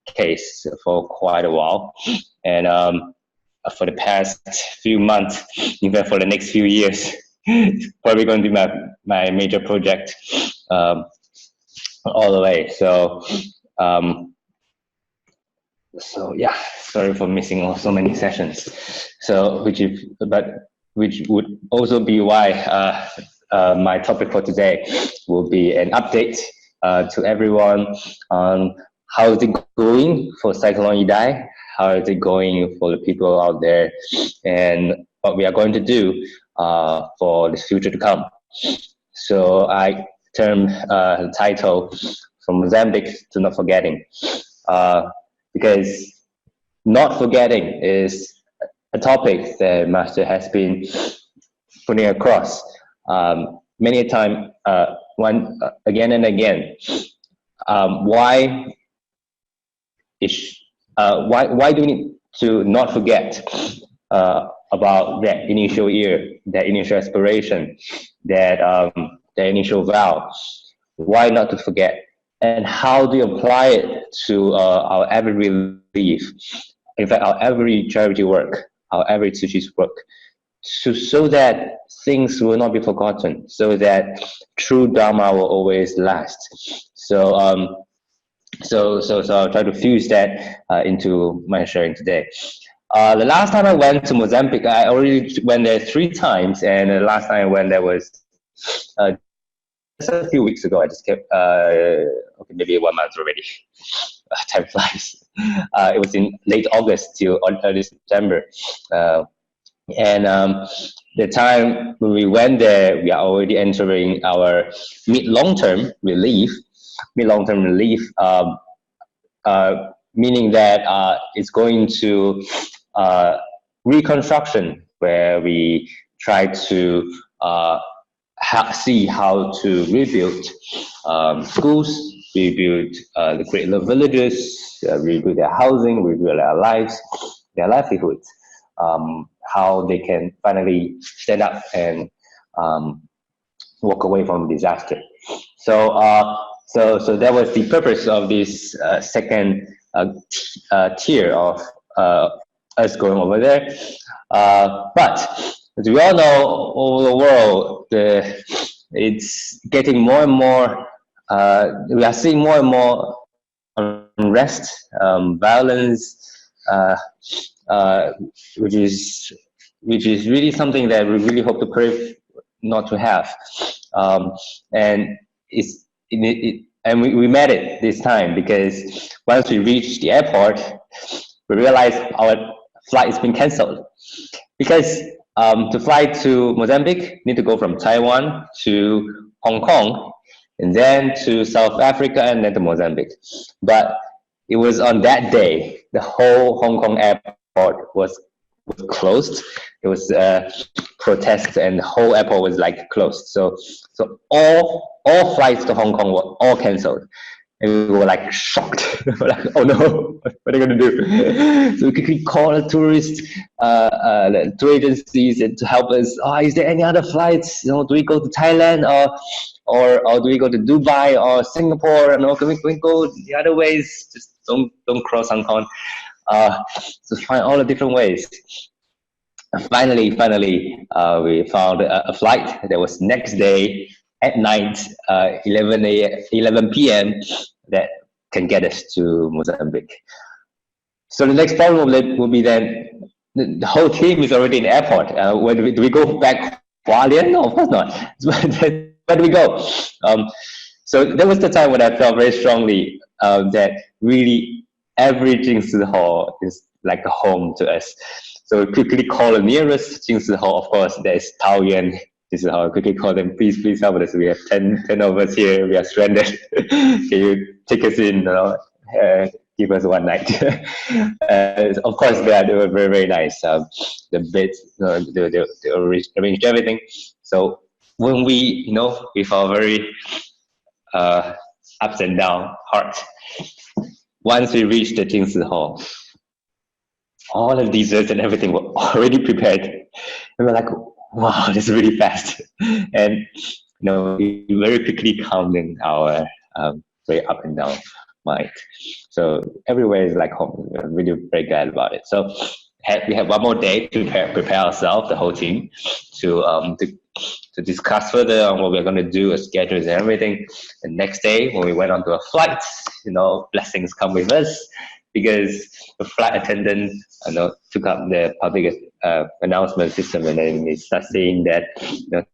case for quite a while, and for the past few months, even for the next few years, it's probably going to be my major project all the way. So yeah, sorry for missing so many sessions. So which would also be why my topic for today will be an update to everyone on how is it going for Cyclone Idai, how is it going for the people out there, and what we are going to do for the future to come. So I termed the title from Mozambique to Not Forgetting, because not forgetting is a topic that Master has been putting across many a time, again and again. Why do we need to not forget about that initial year, that initial aspiration, that initial vow? Why not to forget? And how do you apply it to our every relief? In fact, our every charity work, our every Tzu Chi's work, so that things will not be forgotten, so that true Dharma will always last. So I'll try to fuse that into my sharing today. The last time I went to Mozambique, I already went there 3 times, and the last time I went there was just a few weeks ago. I just kept, okay, maybe 1 month already. Time flies. It was in late August till early September. And the time when we went there, we are already entering our mid-long-term relief. Mid-long-term relief, meaning that it's going to reconstruction, where we try to see how to rebuild schools, rebuild the great little villages, rebuild their housing, rebuild their lives, their livelihoods. How they can finally stand up and walk away from disaster. So that was the purpose of this second tier of us going over there. But as we all know, all over the world, it's getting more and more. We are seeing more and more unrest, violence, which is really something that we really hope to pray not to have. And we met it this time, because once we reached the airport, we realized our flight has been cancelled. Because to fly to Mozambique, you need to go from Taiwan to Hong Kong, and then to South Africa, and then to Mozambique. But it was on that day, the whole Hong Kong airport was closed. It was protest, and the whole airport was like closed. So all flights to Hong Kong were all cancelled. And we were like shocked. We're like, oh no, what are they gonna do? So we quickly call the tour agencies to help us. Oh, is there any other flights? Do we go to Thailand or do we go to Dubai or Singapore? Can we go the other ways? Just don't cross Hong Kong. So find all the different ways. And finally, we found a flight that was next day at night, 11 p.m. that can get us to Mozambique. So the next problem will be then the whole team is already in the airport. Do we go back Hualien? No, of course not. Where do we go? So that was the time when I felt very strongly that really every Jingsi hall is like a home to us. So we quickly call the nearest Jingsi hall. Of course, there's Taoyuan Jingsi hall. Quickly call them, please help us. We have 10 of us here. We are stranded. Can you take us in? Give us one night. Of course, they were very, very nice. The beds, they arranged everything. So when we, with our very ups and down heart, once we reached the Jingsi hall, all the desserts and everything were already prepared. And we're like, wow, this is really fast. And we very quickly calmed in our very up and down mind. So everywhere is like home. We're really very glad about it. So we have one more day to prepare ourselves, the whole team, to discuss further on what we're going to do, schedules and everything. The next day, when we went onto a flight, blessings come with us, because the flight attendant took up the public announcement system, and then they start saying that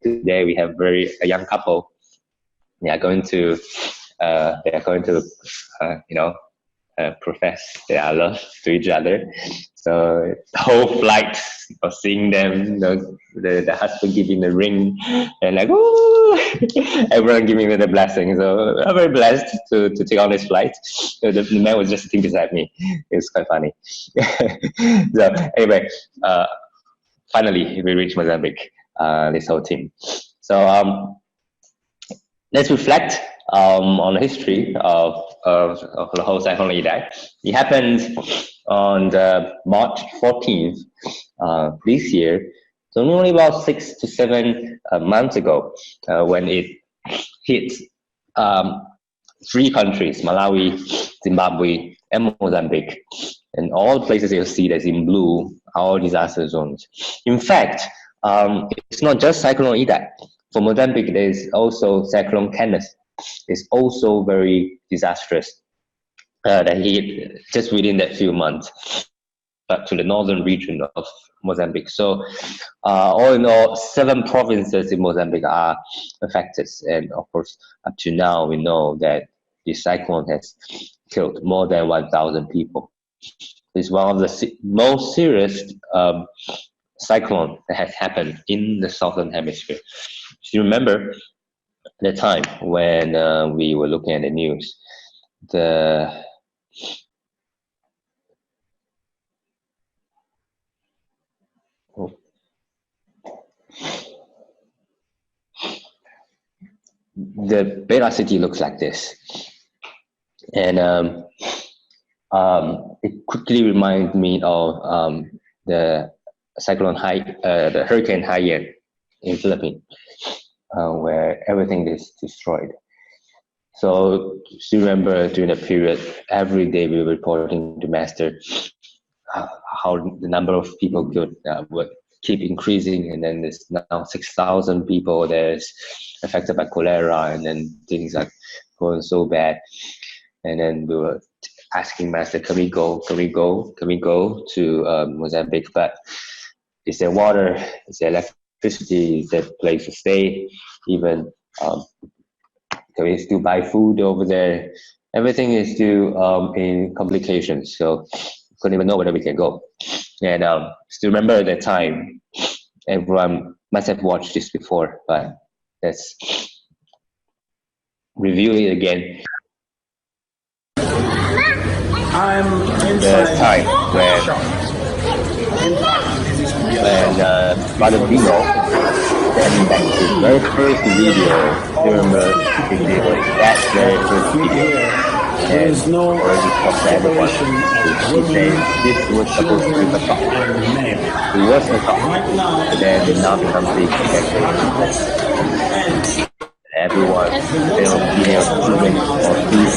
today we have a young couple. They are going to profess their love to each other. So the whole flight of seeing them, the husband giving the ring, and like, ooh, everyone giving me the blessing. So I'm very blessed to take on this flight. The man was just sitting beside me. It was quite funny. So anyway, finally we reached Mozambique, this whole team. So let's reflect on the history of the whole cyclone Idai. It happened on March 14th this year, so only about 6 to 7 months ago, when it hit 3 countries, Malawi, Zimbabwe, and Mozambique. And all the places you'll see that's in blue are all disaster zones. In fact, it's not just Cyclone Idai. For Mozambique, there is also Cyclone Kenneth. It's also very disastrous. That hit just within that few months to the northern region of Mozambique. So all in all, 7 provinces in Mozambique are affected. And of course, up to now, we know that this cyclone has killed more than 1,000 people. It's one of the most serious cyclone that has happened in the southern hemisphere. If you remember the time when we were looking at the news, the Beira city looks like this, and it quickly reminds me of the the Hurricane Hualien in Philippines, where everything is destroyed. So still remember during the period, every day we were reporting to Master how the number of people killed would keep increasing, and then there's now 6,000 people that's affected by cholera, and then things are going so bad. And then we were asking Master, can we go to Mozambique? But is there water? Is there electricity? Is there a place to stay? Even can we still buy food over there? Everything is still in complications. So couldn't even know whether we can go. And still remember that time. Everyone must have watched this before, but let's review it again. The time when Brother Dino sent back his very first video. You remember his video? That very first video. And already talked to everyone. He said this was supposed to be the top. It was the top. But then it now becomes the expectation. Everyone filmed videos moving or seeing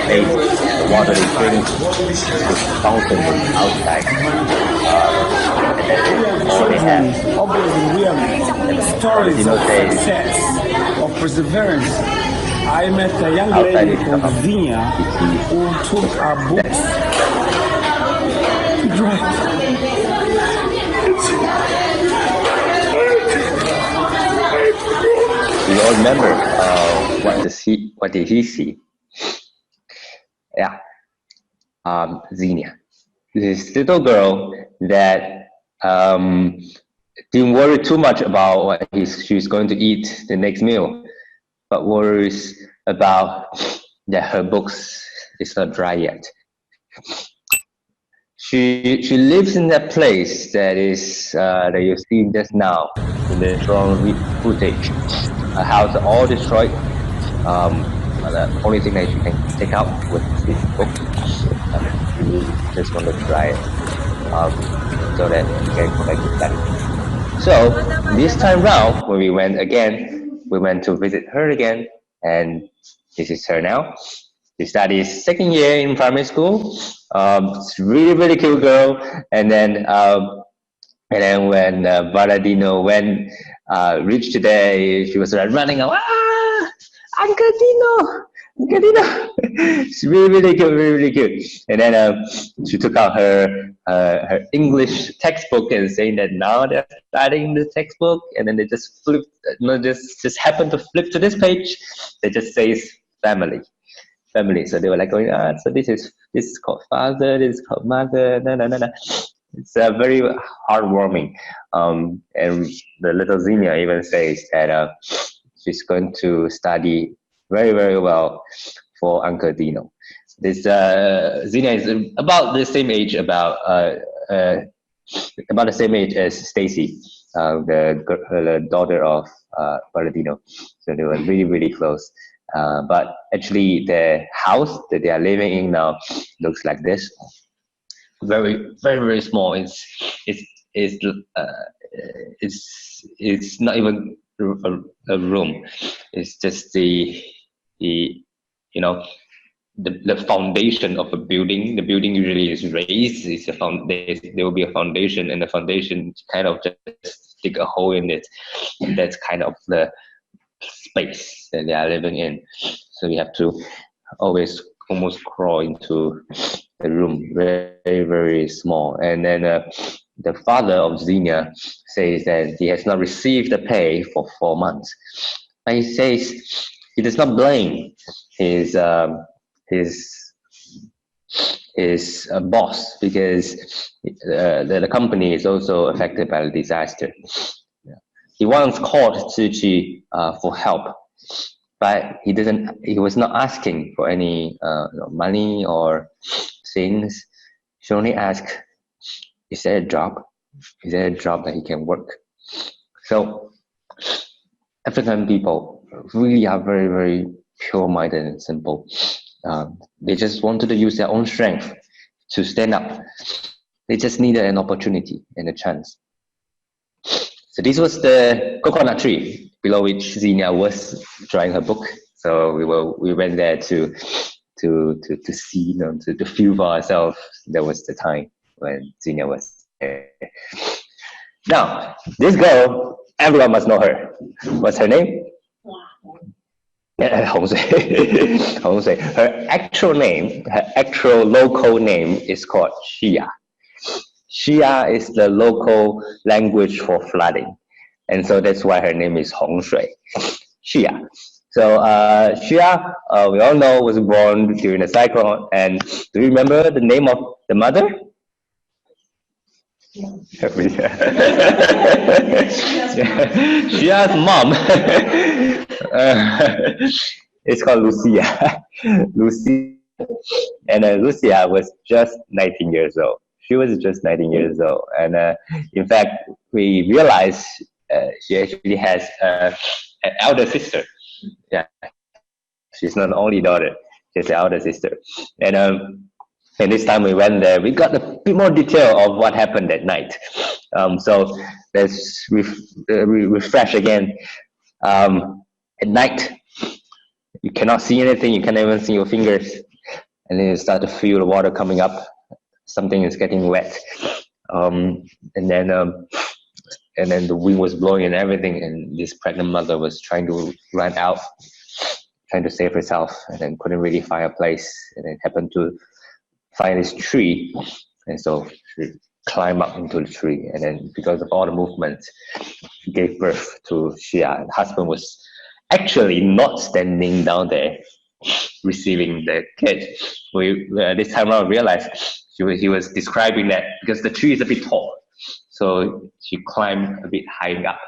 face, the water they drink, the fountain outside. And then all they have. Stories of success, of perseverance. I met a young lady called Vina who took our books to drive. We all remember what did he see? Yeah, Xenia, this little girl that didn't worry too much about what she's going to eat the next meal, but worries about that her books is not dry yet. She lives in that place that is that you're seeing just now in the drone footage. A house all destroyed. The only thing that she can take out was this book. She just want to try it so that she can go back to study. So this time round, when we went again, we went to visit her again, and this is her now. She studies second year in primary school. It's really cute girl. And then when Baradino reached today, she was running out. Uncle Dino, Uncle Dino. It's really cute, really cute. And then she took out her English textbook and saying that now they're studying the textbook, and then they just flip, just happen to flip to this page. That just says family. So they were like going, so this is called father, this is called mother, no. It's very heartwarming. And the little Xenia even says that she's going to study very well for Uncle Dino. This Xenia is about the same age as Stacy, the daughter of Bernardino. So they were really close. But actually, the house that they are living in now looks like this. Very small. It's not even a room. It's just the foundation of a building. The building usually is raised. There will be a foundation, and the foundation kind of just dig a hole in it, and that's kind of the space that they are living in. So we have to always almost crawl into the room, very small. And then the father of Xenia says that he has not received the pay for 4 months. And he says he does not blame his boss, because the company is also affected by the disaster. He once called Tzu Chi for help, but he was not asking for any money or things. He only asked, is there a job? Is there a job that he can work? So African people really are very pure-minded and simple. They just wanted to use their own strength to stand up. They just needed an opportunity and a chance. So this was the coconut tree below which Xenia was drawing her book. So we went there to see, to feel for ourselves. That was the time when Xenia was there. Now, this girl, everyone must know her. What's her name? Hong Sui. Her actual local name is called Xia. Xia is the local language for flooding, and so that's why her name is Hong Shui. Xia. So Xia, we all know, was born during the cyclone. And do you remember the name of the mother? Xia's mom. It's called Lucia. Lucia. And Lucia was just 19 years old. She was just 19 years old. And in fact, we realized she actually has an elder sister. Yeah, she's not the only daughter. She's the elder sister. And this time we went there, we got a bit more detail of what happened that night. So let's refresh again. At night, you cannot see anything. You can't even see your fingers. And then you start to feel the water coming up. Something is getting wet. And then the wind was blowing and everything. And this pregnant mother was trying to run out, trying to save herself, and then couldn't really find a place. And then happened to find this tree. And so she climbed up into the tree. And then because of all the movement, she gave birth to Xia. And the husband was actually not standing down there receiving the kid. We this time around realized he was describing that because the tree is a bit tall, so she climbed a bit high up.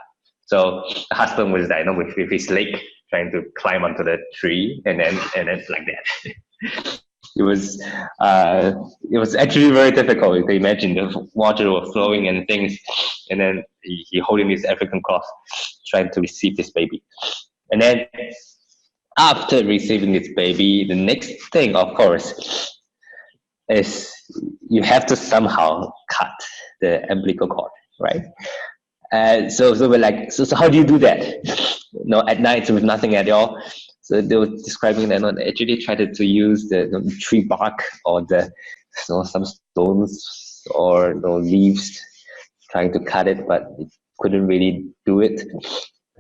So the husband was there, with his leg trying to climb onto the tree, and then like that. It was actually very difficult. You can imagine the water was flowing and things, and then he holding this African cloth, trying to receive this baby. And then after receiving this baby, the next thing, of course, is you have to somehow cut the umbilical cord, right? So we're like, so how do you do that? At night with nothing at all. So they were describing that they actually tried to use the tree bark or the some stones or leaves, trying to cut it, but it couldn't really do it.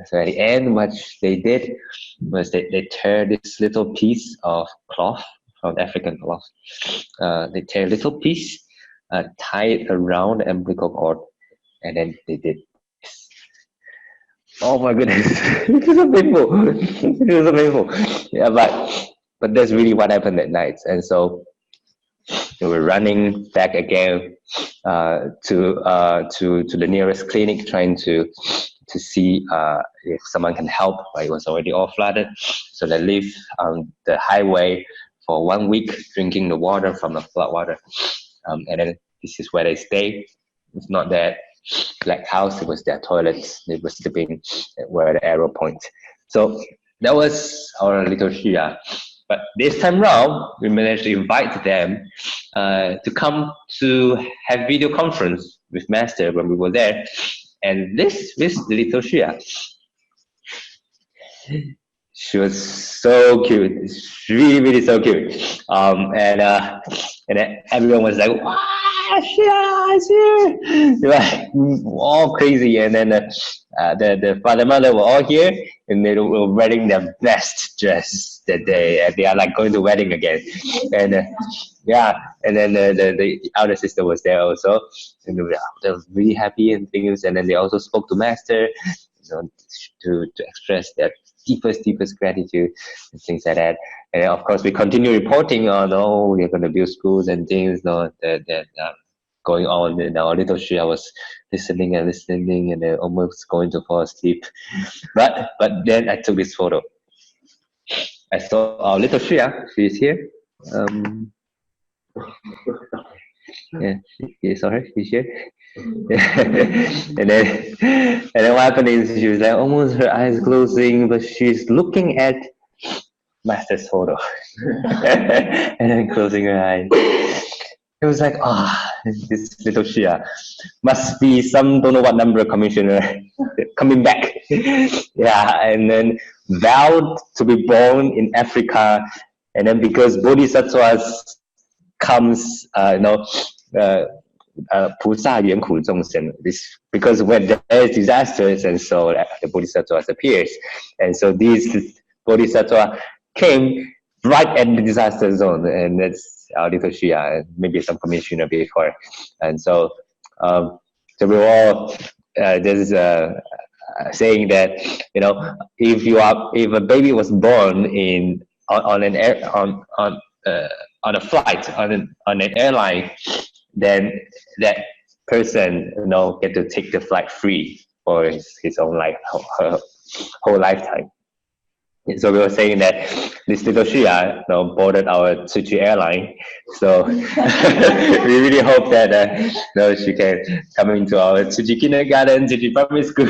So at the end, what they did was they tear this little piece of cloth from African cloth. They tear a little piece, tie it around the umbilical cord, and then they did this. Oh my goodness, it was so painful. It was so painful. Yeah, but that's really what happened that night. And so we were running back again to the nearest clinic, trying to see if someone can help. But it was already all flooded, so they lived on the highway for 1 week, drinking the water from the flood water, and then this is where they stay. It's not that black house, it was their toilets. They were sleeping where the arrow points. So that was our little Shia. But this time round, we managed to invite them to come to have video conference with Master when we were there. And this little Shia, she was so cute. It's really, really so cute. And then everyone was like, wow, Shia is here. They were all crazy. And then the father mother were all here, and they were wearing their best dress that day. And they are like going to wedding again. And yeah, and then the elder sister was there also. And they were really happy and things. And then they also spoke to Master, to express their deepest gratitude and things like that. And of course, we continue reporting on, we're going to build schools and things that going on. And our little Shia was listening and then almost going to fall asleep. But then I took this photo. I saw our little Shia. She's here. Yeah, you saw her. She's here. and then what happened is she was like almost her eyes closing, but she's looking at Master's photo and then closing her eyes. It was like, this little Shia must be some don't know what number commissioner coming back. Yeah, and then vowed to be born in Africa, and then because Bodhisattvas comes, this because when there is disasters, and so the Bodhisattvas appears, and so these Bodhisattva came right at the disaster zone, and that's our little Shia, maybe some commissioner before, and so we were all just saying that if a baby was born on a flight on an airline, then that person get to take the flight free for his own life, her whole lifetime. And so we were saying that this little Shia boarded our Tzu Chi airline. So we really hope that she can come into our Tzu Chi kindergarten, Tzu Chi primary school,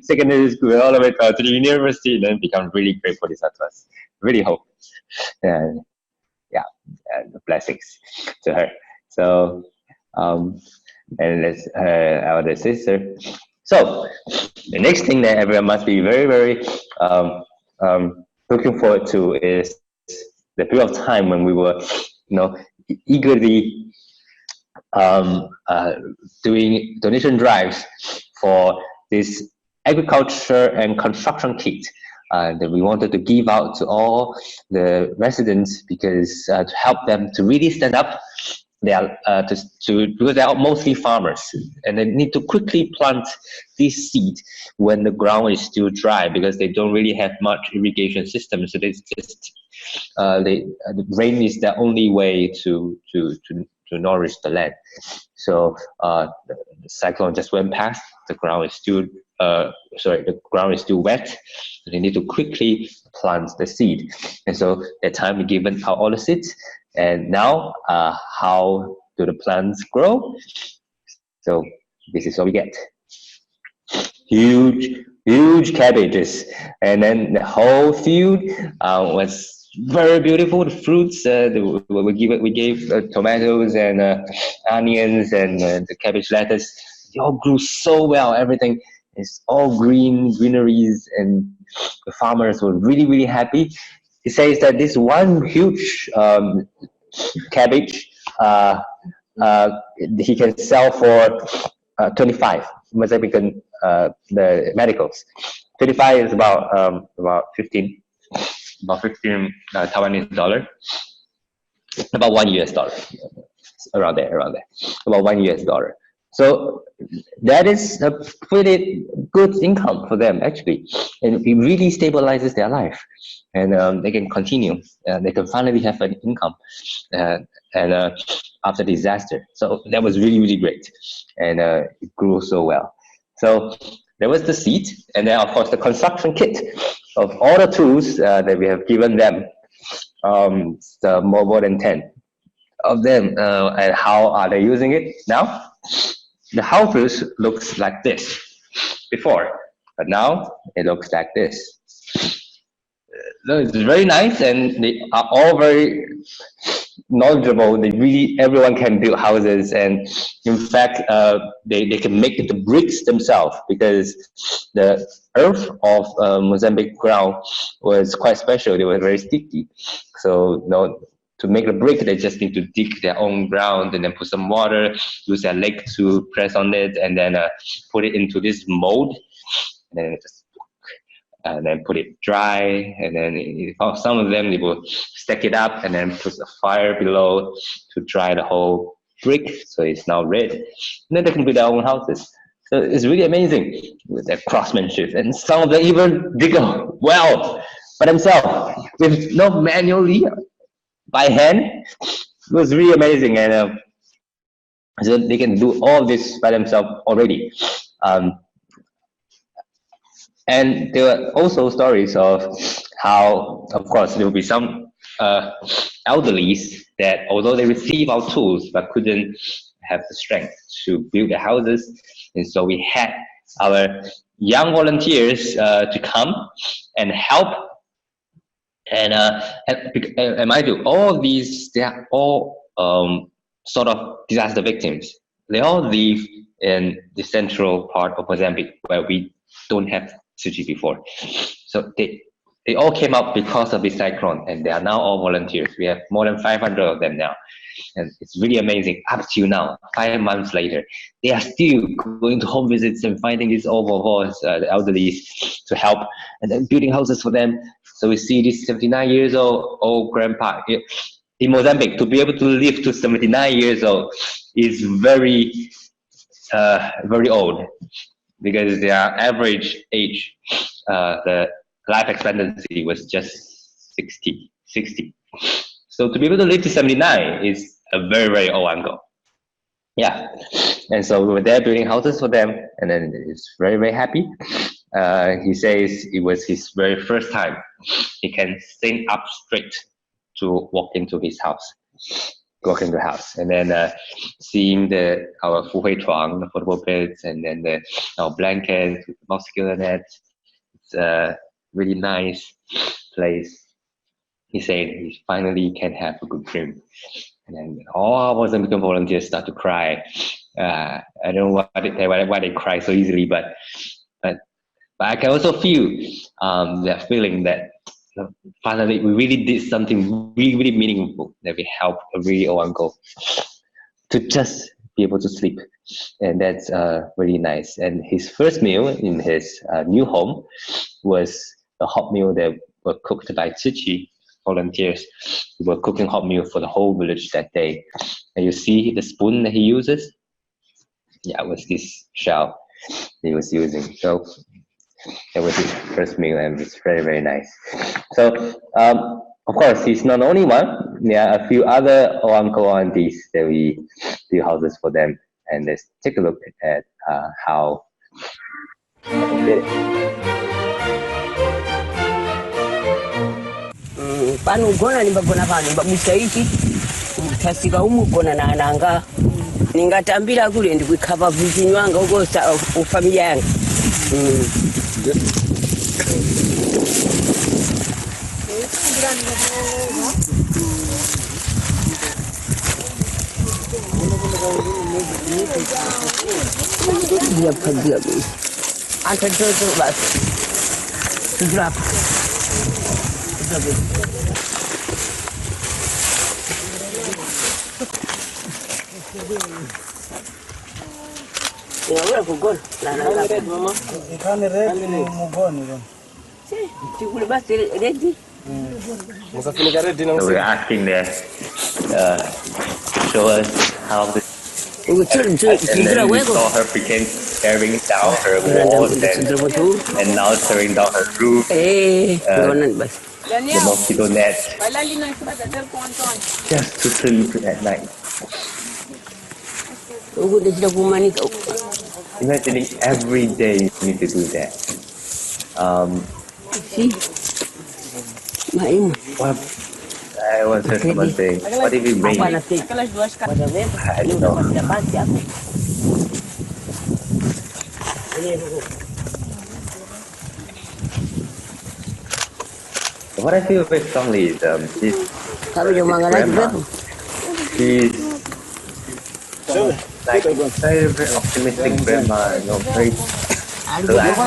secondary school, all the way to the university, and then become really great Bodhisattvas. Really hope. And blessings to her. So, and that's her elder sister. So, the next thing that everyone must be very, very looking forward to is the period of time when we were, eagerly doing donation drives for this agriculture and construction kit that we wanted to give out to all the residents, because to help them to really stand up. They are because they are mostly farmers, and they need to quickly plant this seed when the ground is still dry, because they don't really have much irrigation system. So they just the rain is the only way to nourish the land. So the cyclone just went past. The ground is still the ground is still wet. So they need to quickly plant the seed, and so that time we given out all the seeds. And now, how do the plants grow? So this is what we get. Huge cabbages. And then the whole field was very beautiful. The fruits, we gave tomatoes and onions and the cabbage lettuce. They all grew so well. Everything is all greeneries, and the farmers were really, really happy. He says that this one huge cabbage, he can sell for 25 Mozambican the medicals. 25 is about 15 Taiwanese dollar, about $1, around there, about $1. So that is a pretty good income for them actually, and it really stabilizes their life, and they can continue. They can finally have an income, and after disaster. So that was really, really great, and it grew so well. So there was the seed, and then of course the construction kit of all the tools that we have given them. The more than 10 of them, and how are they using it now? The houses looks like this before, but now it looks like this. So it's very nice, and they are all very knowledgeable. Everyone can build houses, and in fact, they can make the bricks themselves, because the earth of Mozambique ground was quite special. They were very sticky, so to make the brick, they just need to dig their own ground and then put some water, use their leg to press on it, and then put it into this mold, and then put it dry, and then some of them, they will stack it up and then put a fire below to dry the whole brick, so it's now red. And then they can build their own houses. So it's really amazing with their craftsmanship, and some of them even dig a well by themselves with no manually, by hand. It was really amazing, and so they can do all this by themselves already. And there were also stories of how, of course, there will be some elderlies that, although they receive our tools, but couldn't have the strength to build their houses. And so we had our young volunteers to come and help. And mind you, all of these, they are all sort of disaster victims. They all live in the central part of Mozambique, where we don't have Tzu Chi before. So they all came up because of this cyclone, and they are now all volunteers. We have more than 500 of them now. And it's really amazing. Up till now, 5 months later, they are still going to home visits and finding these the elderly, to help, and then building houses for them. So we see this 79 years old grandpa in Mozambique. To be able to live to 79 years old is very, very old, because their average age, the life expectancy was just 60. So to be able to live to 79 is a very, very old uncle. Yeah, and so we were there building houses for them, and then he's very, very happy. He says it was his very first time he can stand up straight to walk into his house. And then seeing our Fuhui Chuang, the football beds, and then our blankets, mosquito net. It's a really nice place. He said he finally can have a good dream. And then all our Mozambican volunteers start to cry. I don't know why they cry so easily, but I can also feel that feeling that finally we really did something really, really meaningful, that we helped a really old uncle to just be able to sleep. And that's really nice. And his first meal in his new home was a hot meal that were cooked by Tzu Chi volunteers, who were cooking hot meal for the whole village that day. And you see the spoon that he uses? Yeah, it was this shell he was using. So that was his first meal, and it's very, very nice. So, of course, he's not the only one. There are a few other uncle aunties that we do houses for them, and let's take a look at how they did it. Pano gona nimbagona pano mbabusa iki tasika umugona na ananga ningatambira kule ndikwikava vizinywanga uko ufamilia yangu. Dia pergi lagi. Antar tu bas. drop. Ya udah pukul. Mama. Ikan ready mugoni then. Cikgu basi ready. Masa finish ready nang. So we're asking there to show us how this. And then we saw her begin tearing down her walls and now tearing down her roof. The mosquito net. Just to sleep at night. Imagining every day you need to do that. What? I was just someone saying, what if it rains? I don't know. What I feel very strongly is this grandma. She's like very, very optimistic grandma, you know, very like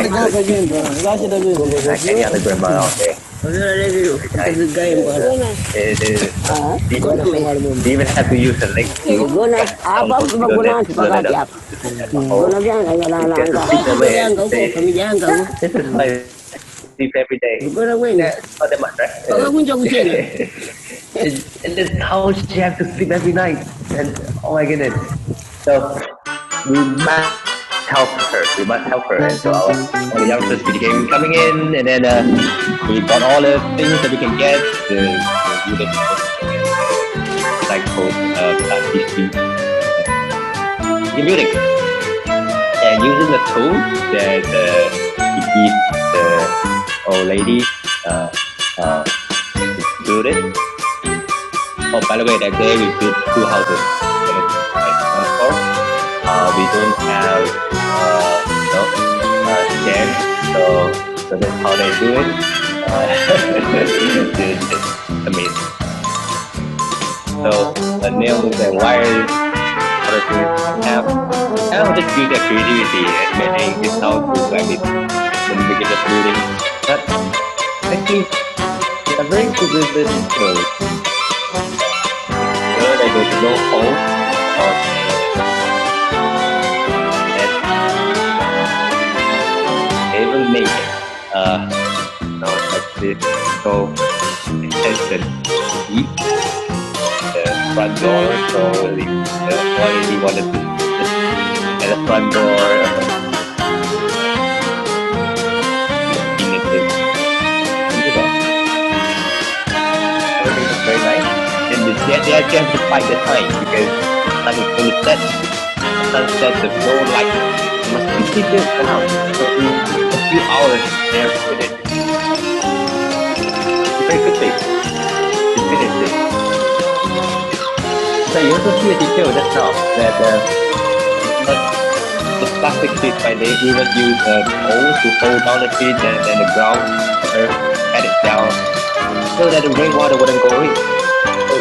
any other grandma out there. They even have to use the leg to this is why I sleep every day. That's not that much, right? And this is how she has to sleep every night. And oh my goodness. So we must help her. We must help her. And so all the youngsters became coming in, and then we got all the things that we can get. The like music and using the tool that we give the old lady to do it. Oh, by the way, that day we built 2 houses. We don't have stairs, so that's how they do it. It's amazing. So the nails and wires, other things have. I'll just use their creativity and making this house look like this in the biggest building. But actually, it's a very good business. There's no hole. Even make like this, so it has the key, the front door, so we wanted to at the front door everything is very nice, and they have to find the time because the sun is going to set. Sunset, there's no light. You must quickly build the house. So in a few hours, they're finished. Very quickly, you finish it. So you also see a detail just now that the plastic sheet, right? They even use a pole to hold down the sheet and then the ground, earth, pat it down so that the rainwater wouldn't go in. So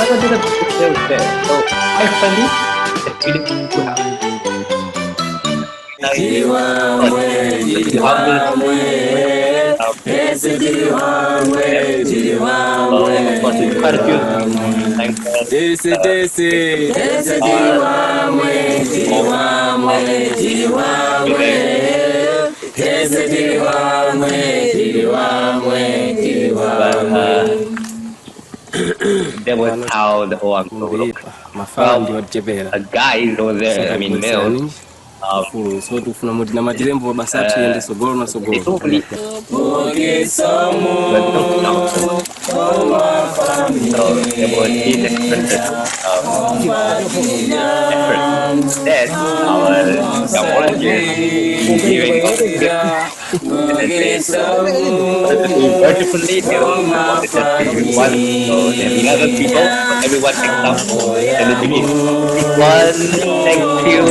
I don't think the detail is there. So I friendly. That was how the old uncle looked. Well, a guy over there, I mean male, So tufuna na majirembo basatu yende sogoro na sogoro. they don't really so they would need expensive effort. That's our young volunteers giving virtually they wanted just giving one, so there's 11 people, but everyone picks up and they begin. Big one, thank you,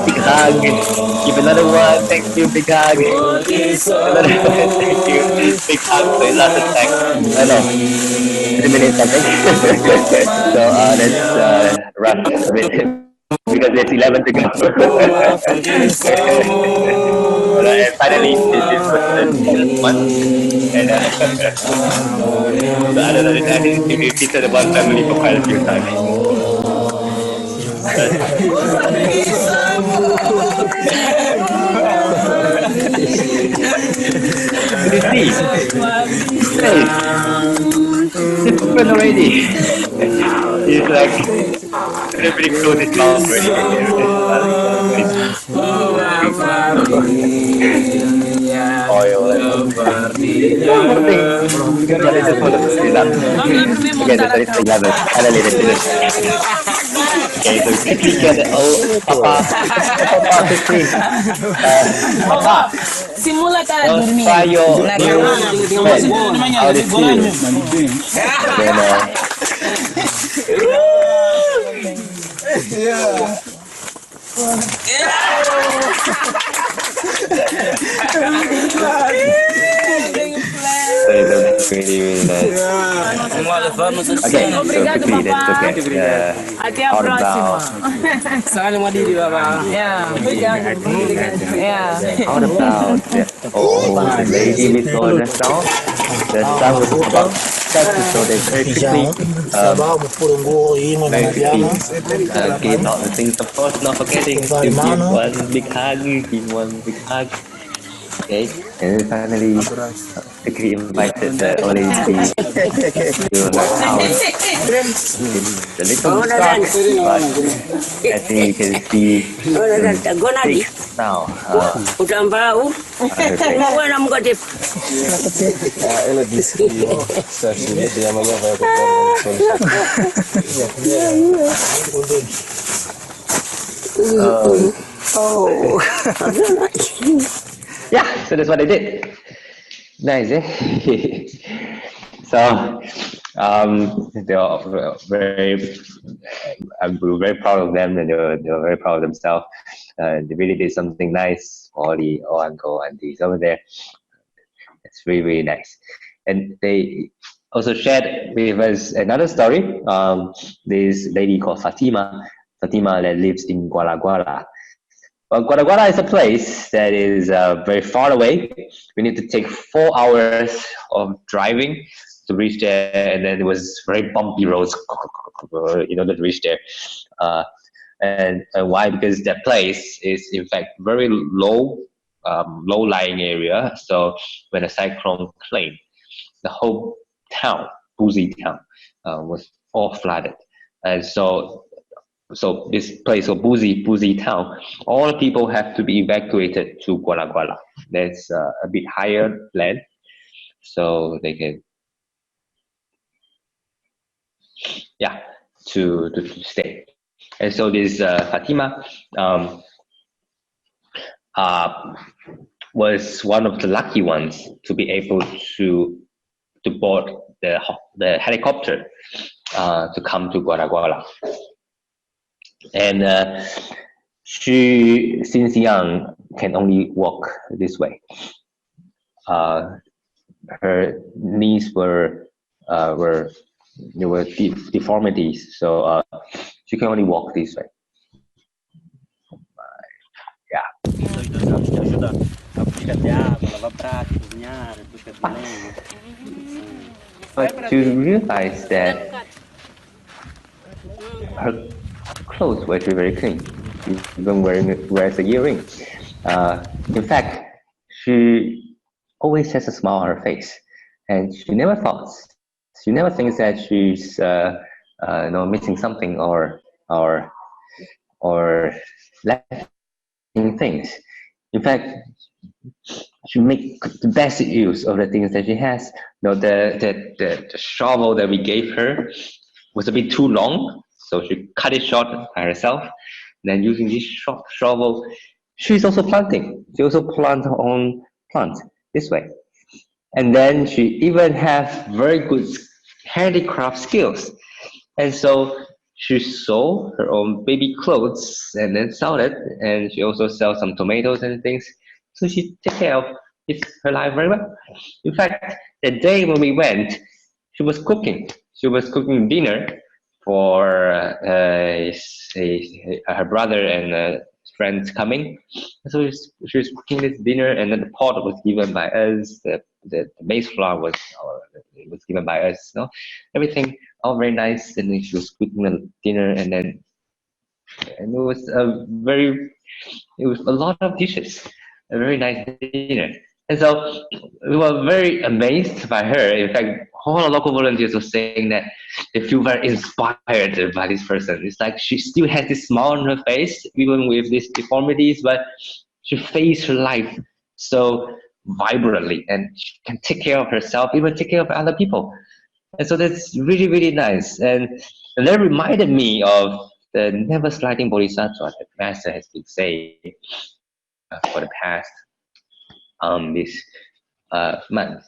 big hug. Give another one, thank you, big hug. Another one, thank you, big hug. So it lasted like, I don't know, 3 minutes something. So let's rush a bit. because it's 11 to go. And finally, this was the 10th one. And so other than that, I think we repeated about family for quite a few times. You see, hey, it's open already. It's like pretty close his mouth already. Oil and one more thing. But I just want to say that. Okay, that's 11. Finally, they finished. Okay, so quickly get the Papa, quickly. Papa, simula cara dormir. try your new friend. How do you feel? That's really nice. Okay, so quickly let's look at Até a próxima. Salam alaikum, Baba. Yeah. Yeah. How about the lady with all the sound? The sound was about sex, so they very quickly gave out the things, of course, not forgetting to give one big hug. Okay, and then finally, quickly invited the old lady to the house. The little stuff, but I think you can see six now. Yeah, so that's what I did. Nice, eh? So, they are very, I'm very proud of them, and they were very proud of themselves. They really did something nice for all the uncle and aunties over there. It's really, really nice. And they also shared with us another story. This lady called Fatima that lives in Guala Guala. Well, Guala Guala is a place that is very far away. We need to take 4 hours of driving to reach there, and then it was very bumpy roads in order to reach there. And why? Because that place is in fact very low-lying area. So when a cyclone came, the whole town, Buzi town, was all flooded, and so this place of Buzi town, all the people have to be evacuated to Guala Guala. That's a bit higher land, so they can, to stay. And so this Fatima was one of the lucky ones to be able to board the helicopter to come to Guala Guala. And she, since young, can only walk this way. Her knees were deformities, so she can only walk this way. But to realize that her clothes were actually very clean, even wears a earring. In fact, she always has a smile on her face, and she never thinks that she's missing something or lacking things. In fact, she makes the best use of the things that she has. The shovel that we gave her was a bit too long, so she cut it short by herself. Then using this short shovel, she's also planting. She also plants her own plants this way. And then she even has very good handicraft skills. And so she sold her own baby clothes and then sold it. And she also sells some tomatoes and things. So she takes care of her life very well. In fact, the day when we went, she was cooking. She was cooking dinner for her brother and friends coming. So she was cooking this dinner, and then the pot was given by us. The maize flour was given by us. You know, everything all very nice. And then she was cooking the dinner, and it was it was a lot of dishes, a very nice dinner. And so we were very amazed by her. In fact, all local volunteers were saying that they feel very inspired by this person. It's like she still has this smile on her face, even with these deformities, but she faced her life so vibrantly, and she can take care of herself, even take care of other people. And so that's really, really nice. And that reminded me of the never sliding bodhisattva that Master has been saying for the past this month.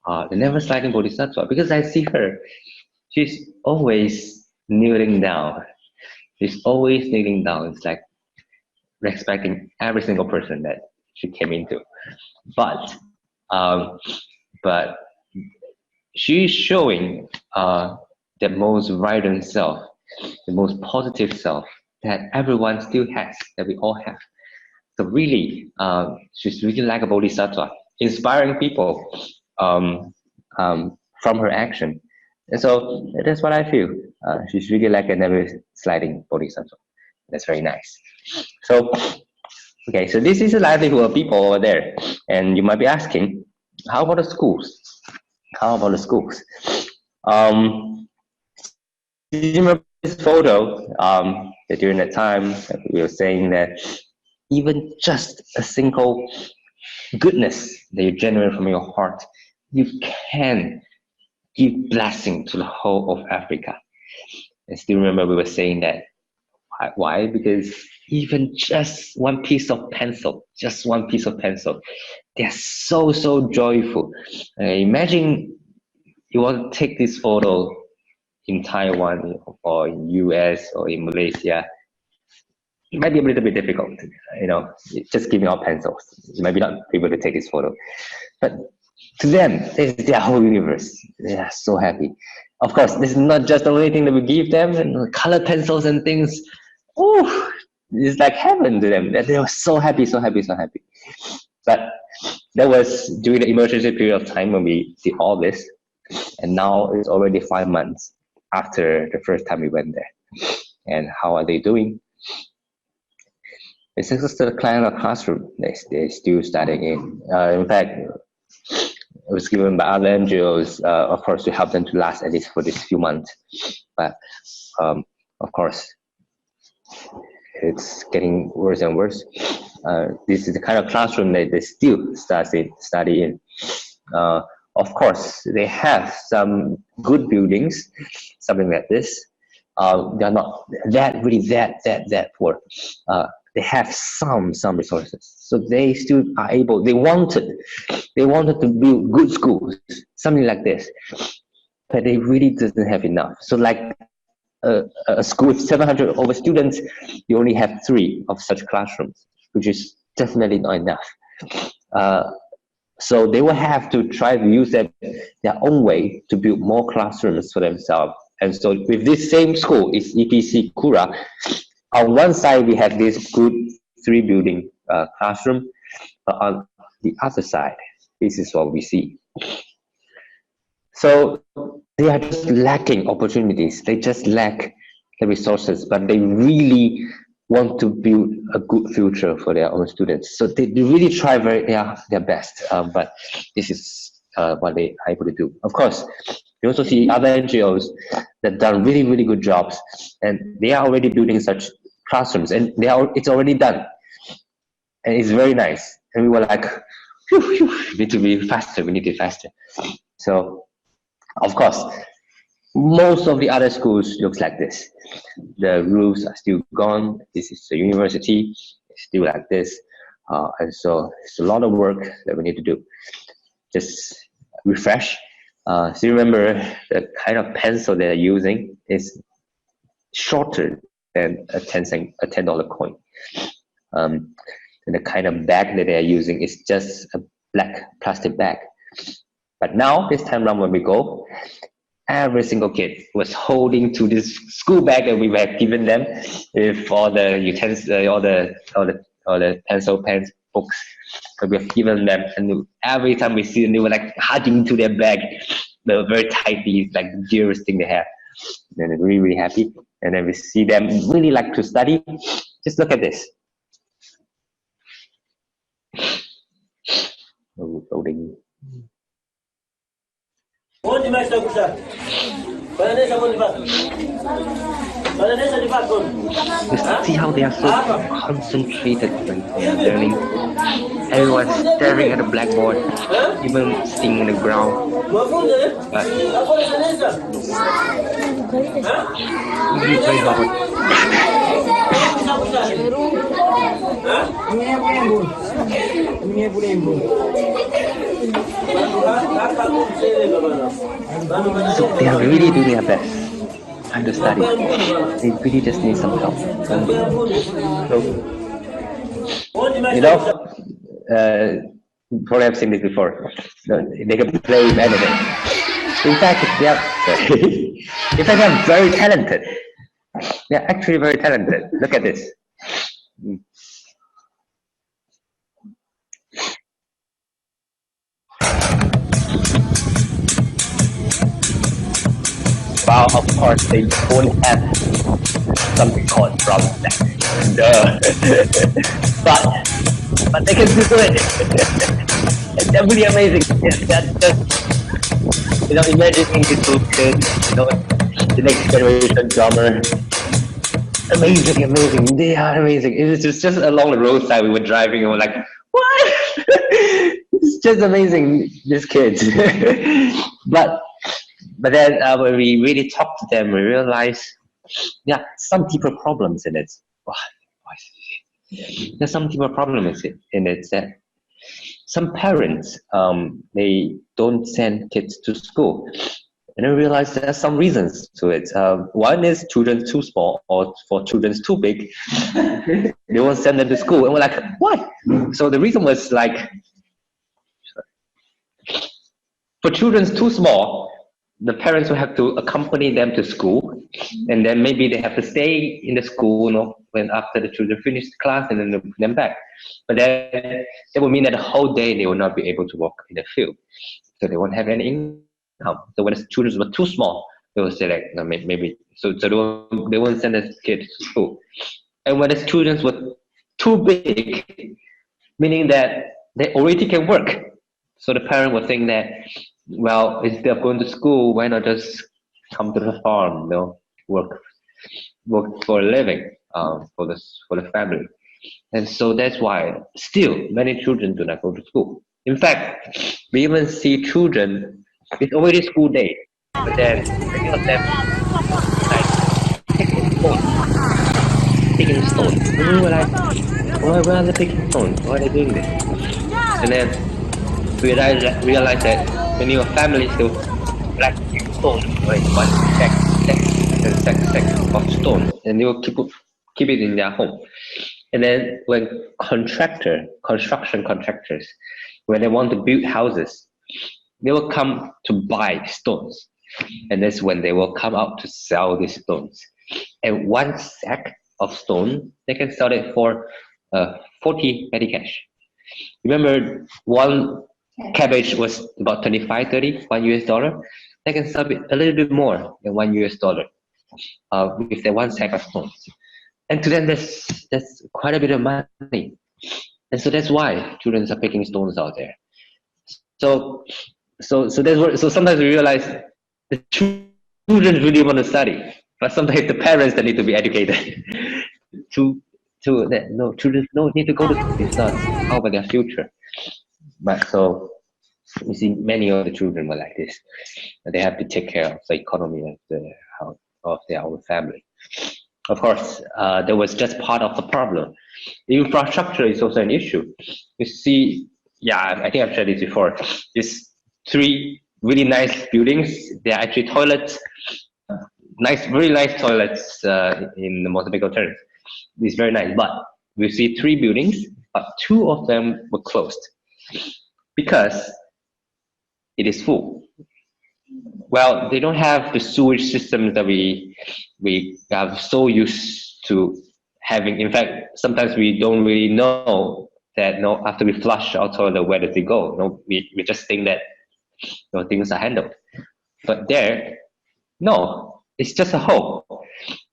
The never sliding bodhisattva, because I see her, she's always kneeling down. She's always kneeling down. It's like respecting every single person that she came into. But she's showing the most vibrant self, the most positive self that everyone still has, that we all have. So really, she's really like a bodhisattva, inspiring people from her action. And so that's what I feel. She's really like a never sliding bodhisattva. That's very nice. So, okay, so this is the livelihood of people over there. And you might be asking, how about the schools? How about the schools? Do you remember this photo that during that time we were saying that even just a single goodness that you generate from your heart, you can give blessing to the whole of Africa. I still remember we were saying that. Why? Because even just one piece of pencil, they're so joyful. Imagine you want to take this photo in Taiwan or in US or in Malaysia. It might be a little bit difficult, you know, just giving out pencils. You might be not able to take this photo. But to them, it's their whole universe. They are so happy. Of course, this is not just the only thing that we give them, and color pencils and things. Oh, it's like heaven to them. They were so happy. But that was during the emergency period of time when we did all this. And now it's already 5 months after the first time we went there. And how are they doing? It's just a kind of classroom. They're still studying in. In fact, it was given by other NGOs, of course, to help them to last at least for this few months. But of course, it's getting worse and worse. This is the kind of classroom that they still study in. Of course, they have some good buildings, something like this. They're not that poor. They have some resources, so they still are able. They wanted to build good schools, something like this, but they really doesn't have enough. So like a school with 700 over students, you only have 3 of such classrooms, which is definitely not enough. So they will have to try to use their own way to build more classrooms for themselves. And so with this same school, it's EPC Kura. On one side, we have this good 3-building classroom, but on the other side, this is what we see. So they are just lacking opportunities. They just lack the resources, but they really want to build a good future for their own students. So they really try their best, but this is what they are able to do. Of course, you also see other NGOs that done really good jobs, and they are already building such classrooms, and it's already done, and it's very nice. And we were like, we need to be faster. So, of course, most of the other schools looks like this. The roofs are still gone. This is the university. It's still like this. And so it's a lot of work that we need to do. Just refresh. So you remember the kind of pencil they're using is shorter than a $10 coin. And the kind of bag that they're using is just a black plastic bag. But now, this time around when we go, every single kid was holding to this school bag that we had given them with all the utensils, all the pencil, pens, books that we have given them. And every time we see them, they were like hugging to their bag. They were very tightly, like the dearest thing they have. And they're really, really happy. And then we see them really like to study. Just look at this. Loading. Just see how they are so concentrated when they are learning. Everyone's staring at the blackboard, even sitting on the ground. But it's very So they are really doing their best to study. They really just need some help. Probably I've seen this before. They can play anything. In fact, they're very talented. They're actually very talented. Look at this. Well, of course, they don't have something called brown stack. but they can do it. It's really amazing. That's just, imagining these two kids, the next generation drummer. Amazing. They are amazing. It was just along the roadside we were driving and we're like, what? It's just amazing, these kids. But then when we really talked to them, we realized, some deeper problems in it. There's some deeper problems in it that some parents, they don't send kids to school. And I realized there's some reasons to it. One is children too small, or for children too big. They won't send them to school. And we're like, why? So the reason was like, for children too small, the parents will have to accompany them to school, and then maybe they have to stay in the school, when after the children finish the class, and then they put them back. But then that would mean that the whole day they will not be able to work in the field, so they won't have any income. So when the children were too small, they will say like maybe so they won't send the kids to school. And when the students were too big, meaning that they already can work, so the parent would think that, well, instead of going to school, why not just come to the farm, work for a living, for the family. And so that's why still many children do not go to school. In fact, we even see children, it's already school day, but then many of them like picking stones. And we were like, why are they picking stones? Why are they doing this? And then we realized that many of families still like stones, like one stack of stones, and they will keep it in their home. And then when construction contractors, when they want to build houses, they will come to buy stones, and that's when they will come out to sell these stones. And one sack of stone, they can sell it for 40 petty cash. Remember, one cabbage was about 25-30, $1. They can sell it a little bit more than $1 with the one sack of stones. And to them, that's quite a bit of money. And so that's why children are picking stones out there. So sometimes we realize the children really want to study, but sometimes the parents that need to be educated children don't need to go to school. It's not how about their future. But so we see many of the children were like this. They have to take care of the economy of their own family. Of course, that was just part of the problem. The infrastructure is also an issue. You see, I think I've shared this before. These 3 really nice buildings. They are actually toilets, very nice toilets in the Mozambique terms. It's very nice, but we see 3 buildings, but 2 of them were closed because it is full. well, they don't have the sewage system that we are so used to having. In fact, sometimes we don't really know that after we flush our toilet, where does it go? We just think that things are handled. But there, no, it's just a hole.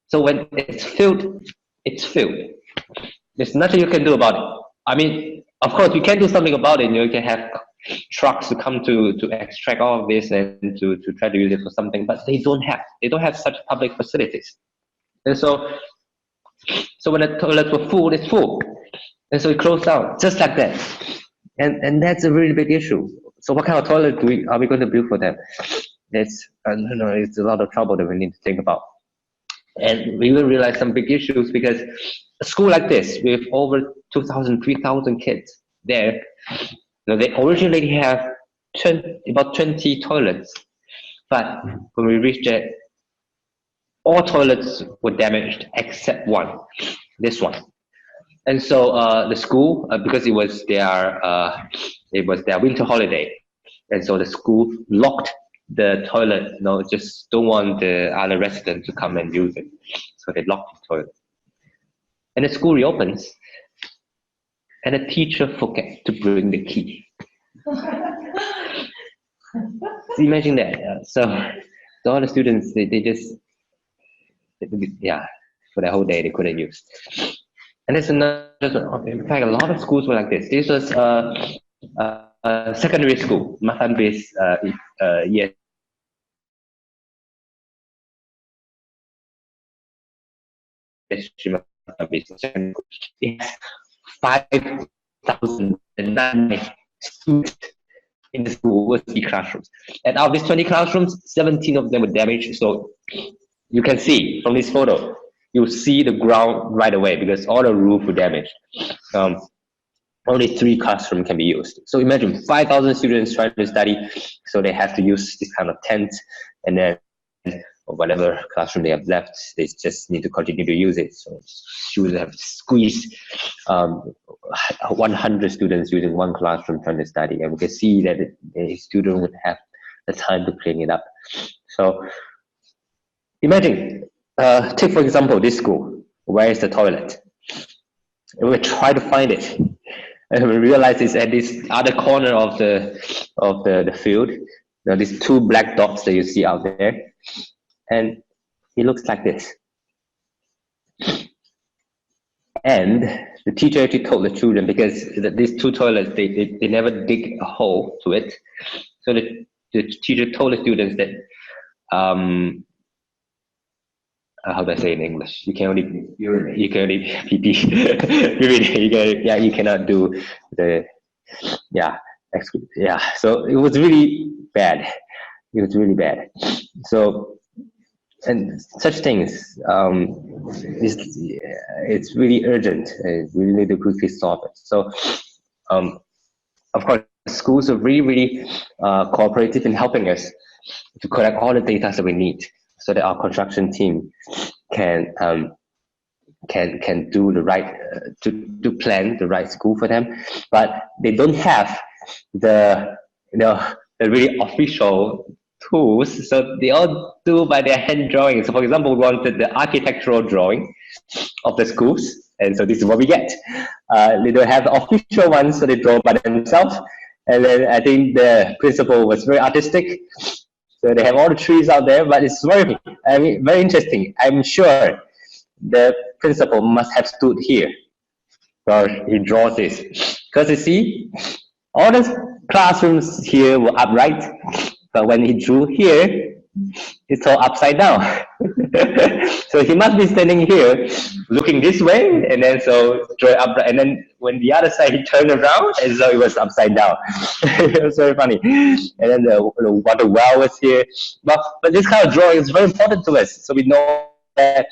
So when it's filled, it's filled. There's nothing you can do about it. I mean, of course, you can do something about it. You can have trucks to come to extract all of this and to try to use it for something, but they don't have such public facilities. And so when the toilets were full, it's full. And so it closed down just like that. And that's a really big issue. So what kind of toilet are we going to build for them? It's a lot of trouble that we need to think about. And we will realize some big issues because a school like this with over 2,000, 3,000 kids there, they originally have about 20 toilets, but when we reached it, all toilets were damaged except one, this one. And so the school, because it was their winter holiday, and so the school locked the toilet. Just don't want the other residents to come and use it, so they locked the toilet. And the school reopens, and the teacher forget to bring the key. So imagine that. So all the students, they just, for the whole day they couldn't use. And there's another, in fact, a lot of schools were like this. This was secondary school, Mozambique, yes. It has 5,009 students in the school with 20 classrooms. And out of these 20 classrooms, 17 of them were damaged. So you can see from this photo, you'll see the ground right away because all the roof were damaged. Only 3 classrooms can be used. So imagine 5,000 students trying to study, so they have to use this kind of tent, and then whatever classroom they have left, they just need to continue to use it. So students have squeezed 100 students using one classroom trying to study, and we can see that the student would have the time to clean it up. So imagine, take for example this school. Where is the toilet? And we try to find it, and we realize it's at this other corner of the field. These 2 black dots that you see out there, and it looks like this. And the teacher actually told the children, because these 2 toilets, they never dig a hole to it. So the teacher told the students that, how do I say in English? You can only pee. You cannot do the, so it was really bad. It was really bad. So, and such things, it's really urgent. We need to quickly solve it. So, of course, schools are really, really cooperative in helping us to collect all the data that we need, so that our construction team can do the right to plan the right school for them. But they don't have the really official tools, so they all do by their hand drawing. So for example, we wanted the architectural drawing of the schools, and so this is what we get. They don't have the official ones, so they draw by themselves. And then I think the principal was very artistic, so they have all the trees out there, but it's very interesting. I'm sure the principal must have stood here while he draws this, because you see, all the classrooms here were upright, but when he drew here, it's all upside down. So he must be standing here, looking this way, and then so draw upright, and then when the other side he turned around, and so it was upside down. It was very funny. And then the water well was here. But this kind of drawing is very important to us, so we know that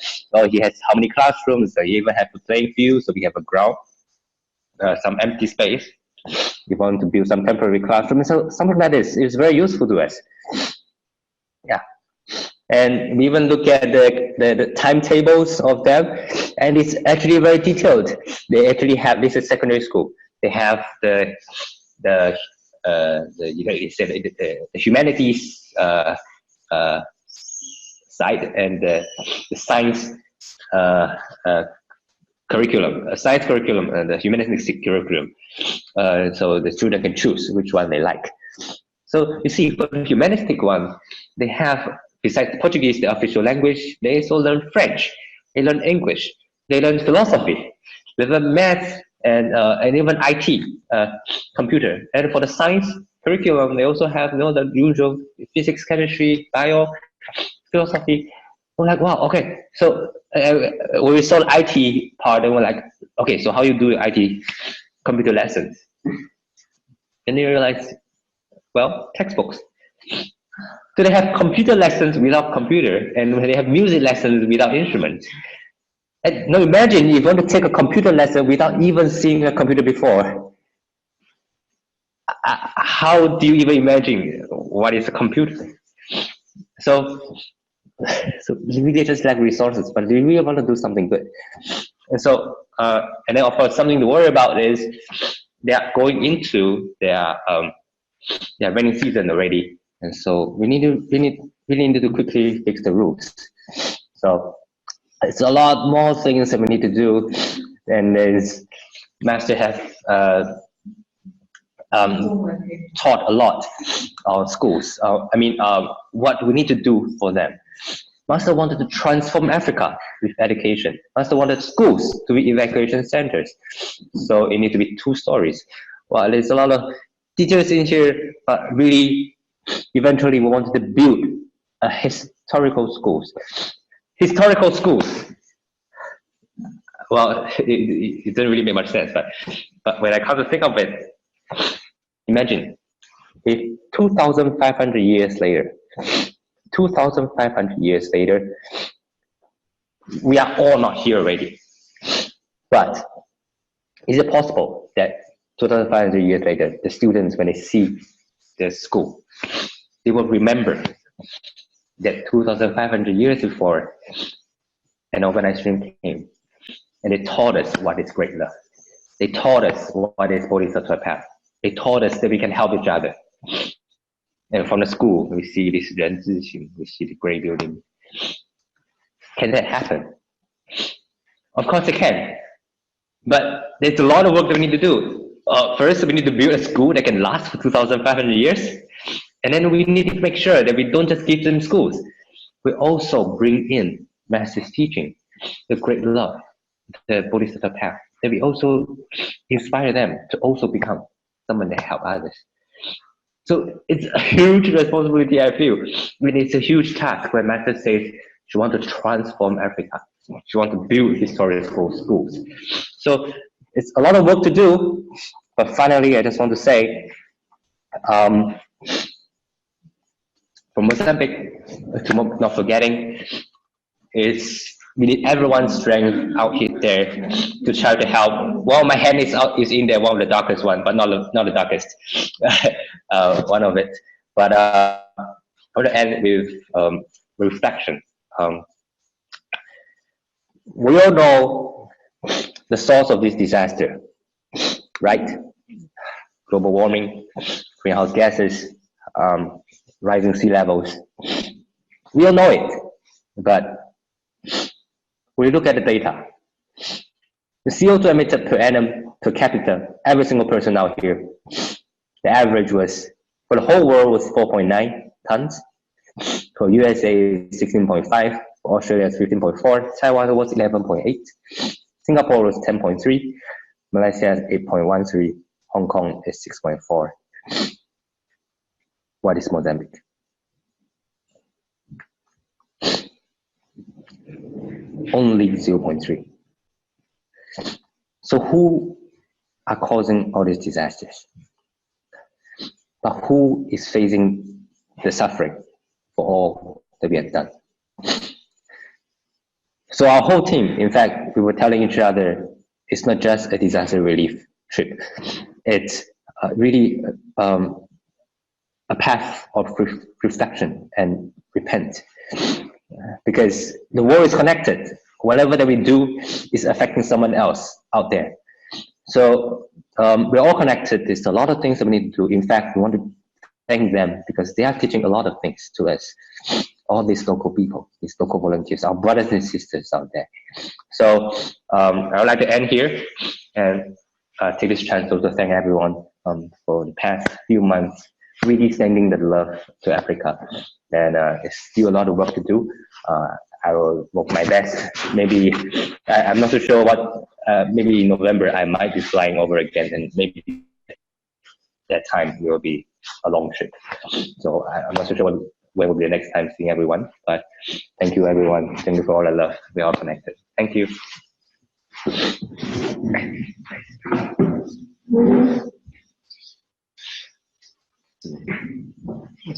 he has how many classrooms. So he even has a playing field, so we have a ground, some empty space. We want to build some temporary classroom, so something like this is very useful to us. Yeah, and we even look at the timetables of them, and it's actually very detailed. They actually have, this is secondary school. They have the humanities side, and the science curriculum, a science curriculum, and the humanistic curriculum. So the student can choose which one they like. So you see, for the humanistic one, they have, besides Portuguese, the official language, they also learn French, they learn English, they learn philosophy, they learn math, and even IT, computer. And for the science curriculum, they also have, you know, the usual physics, chemistry, bio, philosophy. We're like, wow, okay. So when we saw the IT part, and we're like, okay, so how you do IT computer lessons? And you realize, well, textbooks. So they have computer lessons without computer, and they have music lessons without instruments. And now imagine if you want to take a computer lesson without even seeing a computer before. How do you even imagine what is a computer? So we really just lack resources, but we really want to do something good. And so, and then of course, something to worry about is they are going into their rainy season already, and so we need to quickly fix the roofs. So it's a lot more things that we need to do, and there's Master have taught a lot on schools. What we need to do for them. Master wanted to transform Africa with education. Master wanted schools to be evacuation centers. So it needs to be 2 stories. Well, there's a lot of teachers in here, but really, eventually we wanted to build a historical schools. Historical schools. Well, it doesn't really make much sense, but when I come to think of it, imagine if 2,500 years later, 2,500 years later, we are all not here already. But is it possible that 2,500 years later, the students, when they see the school, they will remember that 2,500 years before, an organized dream came, and they taught us what is great love. They taught us what is Bodhisattva path. They taught us that we can help each other. And from the school, we see this Ren Zixing, we see the great building. Can that happen? Of course it can. But there's a lot of work that we need to do. First, we need to build a school that can last for 2,500 years. And then we need to make sure that we don't just give them schools. We also bring in Master's teaching, the great love, the Bodhisattva path, that we also inspire them to also become someone that help others. So it's a huge responsibility, I feel. I mean, it's a huge task when Master says she wants to transform Africa. She wants to build historical schools. So it's a lot of work to do, but finally, I just want to say, from Mozambique, not forgetting, is we need everyone's strength out here there to try to help. Well, my hand is in there, one of the darkest one, but not the darkest, one of it. But I want to end with reflection. We all know the source of this disaster, right? Global warming, greenhouse gases, rising sea levels. We all know it, but we look at the data. The CO2 emitted per annum, per capita, every single person out here, the average was, for the whole world, was 4.9 tons. For USA, 16.5. For Australia, 15.4. Taiwan was 11.8. Singapore was 10.3. Malaysia is 8.13. Hong Kong is 6.4. What is Mozambique? Only 0.3. So who are causing all these disasters? But who is facing the suffering for all that we have done? So our whole team, in fact, we were telling each other, it's not just a disaster relief trip. It's really a path of reflection and repent. Because the world is connected. Whatever that we do is affecting someone else out there. So we're all connected. There's a lot of things that we need to do. In fact, we want to thank them because they are teaching a lot of things to us. All these local people, these local volunteers, our brothers and sisters out there. So I would like to end here and take this chance to thank everyone for the past few months, really sending the love to Africa. And it's still a lot of work to do. I will work my best. Maybe, I'm not so sure what, maybe in November I might be flying over again, and maybe that time will be a long trip. So I'm not so sure when will be the next time seeing everyone, but thank you everyone. Thank you for all the love. We're all connected. Thank you.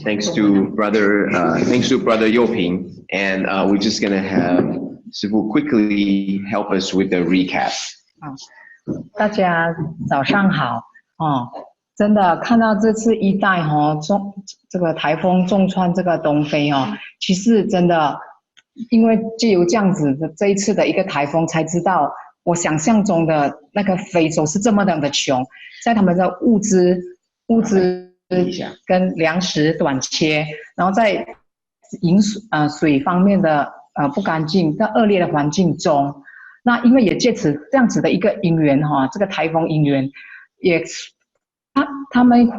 Thanks to brother Yoping, and we're just gonna have Sifu quickly help us with the recap. 大家早上好真的看到这次一代这个台风重创这个东非其实真的因为藉由这样子的这一次的一个台风，才知道我想象中的那个非洲是这么的穷，在他们的物资跟粮食短缺，然后在饮水方面的不干净，在恶劣的环境中，那因为也借此这样子的一个因缘这个台风因缘也。他们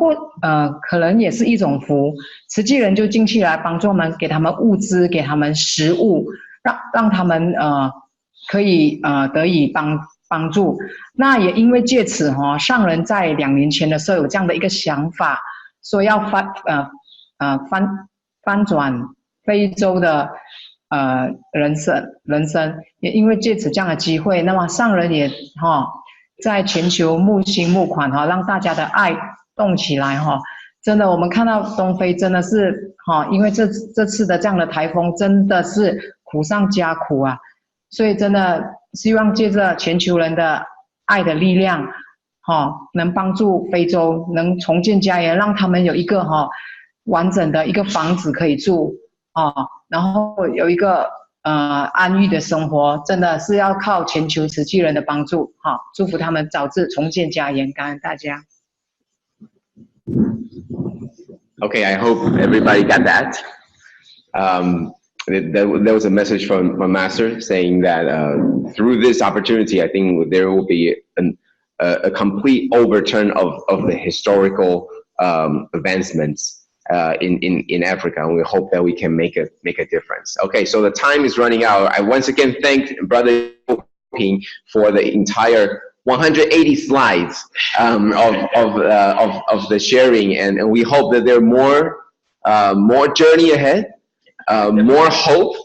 可能也是一种福，慈济人就进去来帮助我们，给他们物资，给他们食物，让他们可以得以帮助。那也因为借此上人在2年前的时候有这样的一个想法，说要翻转非洲的人生，也因为借此这样的机会，那么上人也在全球募心募款让大家的爱动起来真的我们看到东非真的是因为这次的这样的台风真的是苦上加苦啊，所以真的希望借着全球人的爱的力量能帮助非洲能重建家园，让他们有一个完整的一个房子可以住然后有一个安逸的生活，真的是要靠全球慈济人的帮助祝福他们早日重建家园，感恩大家。Okay, I hope everybody got that. There was a message from my master saying that through this opportunity, I think there will be a complete overturn of the historical advancements in Africa, and we hope that we can make a difference. Okay, so the time is running out. I once again thank Brother Ping for the entire 180 slides of the sharing, and we hope that there are more journey ahead, more hope,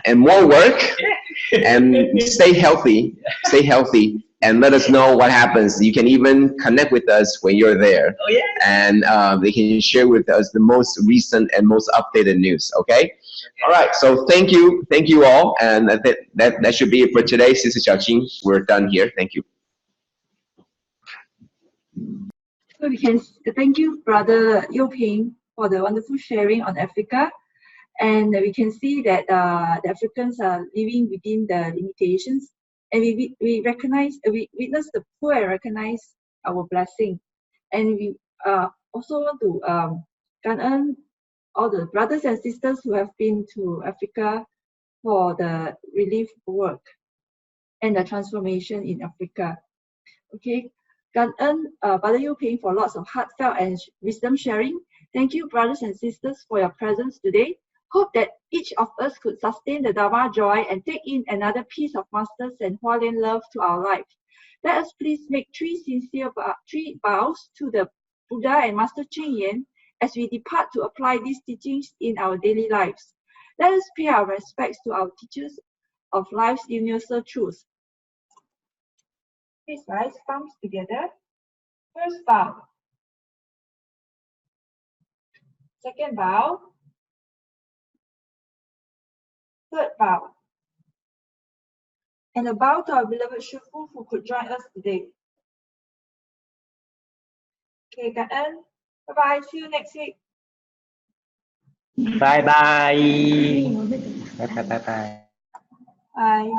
and more work, and stay healthy, and let us know what happens. You can even connect with us when you're there, and they can share with us the most recent and most updated news. Okay, all right. So thank you all, and that should be it for today. Sister Xiaoqing, we're done here. Thank you. So we can thank you, Brother Yoping, for the wonderful sharing on Africa, and we can see that the Africans are living within the limitations. And we witness the poor and recognize our blessing. And we also want to感恩 all the brothers and sisters who have been to Africa for the relief work and the transformation in Africa. Okay, 感恩 Brother Yoping for lots of heartfelt and wisdom sharing. Thank you, brothers and sisters, for your presence today. Hope that each of us could sustain the Dharma joy and take in another piece of Master's and Hualien love to our life. Let us please make three bows to the Buddha and Master Cheng as we depart to apply these teachings in our daily lives. Let us pay our respects to our teachers of life's universal truths. Please rise, palms together. First bow. Second bow. Third bow. And a bow to our beloved Shufu who could join us today. Okay, Ka'an. Bye-bye. See you next week. Bye-bye. Bye-bye. Bye.